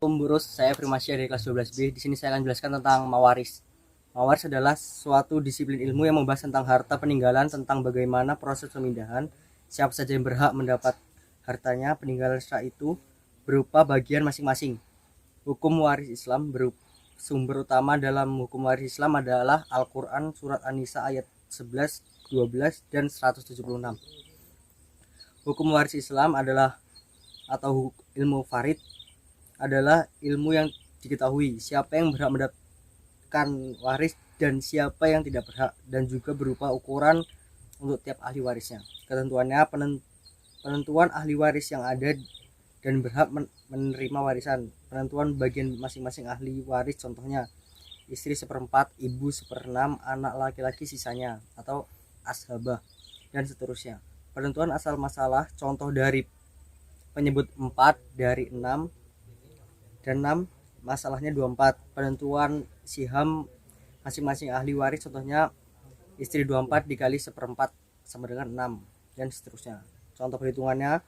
Pemburus, saya Firmasya dari kelas 12B. Di sini saya akan jelaskan tentang mawaris. Mawaris adalah suatu disiplin ilmu yang membahas tentang harta peninggalan, tentang bagaimana proses pemindahan, siapa saja yang berhak mendapat hartanya, peninggalan setelah itu berupa bagian masing-masing. Hukum waris Islam sumber utama dalam hukum waris Islam adalah Al-Quran surat An-Nisa ayat 11, 12, dan 176. Hukum waris Islam adalah atau ilmu farid adalah ilmu yang diketahui siapa yang berhak mendapatkan waris dan siapa yang tidak berhak, dan juga berupa ukuran untuk tiap ahli warisnya. Ketentuannya penentuan ahli waris yang ada dan berhak menerima warisan, penentuan bagian masing-masing ahli waris, contohnya istri seperempat, ibu seperenam, anak laki-laki sisanya atau ashabah, dan seterusnya. Penentuan asal masalah, contoh dari penyebut 4 dari 6 dan 6 masalahnya 24. Penentuan siham masing-masing ahli waris, contohnya istri 24 dikali seperempat sama dengan 6, dan seterusnya. Contoh perhitungannya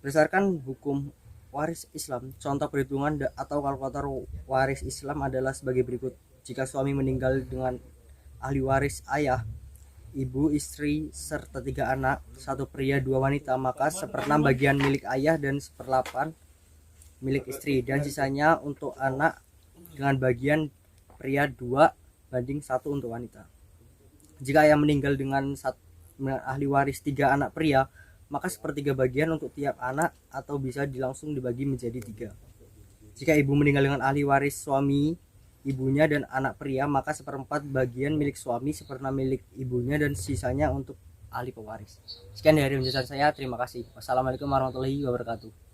berdasarkan hukum waris Islam. Contoh perhitungan atau kalkulator waris Islam adalah sebagai berikut. Jika suami meninggal dengan ahli waris ayah, ibu, istri, serta 3 anak, 1 pria 2 wanita, maka 1/6 bagian milik ayah dan 1/8 milik istri, dan sisanya untuk anak dengan bagian pria 2:1 untuk wanita. Jika ayah meninggal dengan ahli waris 3 anak pria, maka 1/3 bagian untuk tiap anak, atau bisa langsung dibagi menjadi 3. Jika ibu meninggal dengan ahli waris suami, ibunya, dan anak pria, maka 1/4 bagian milik suami, 1/6 milik ibunya, dan sisanya untuk ahli pewaris. Sekian dari penjelasan saya, terima kasih. Wassalamualaikum warahmatullahi wabarakatuh.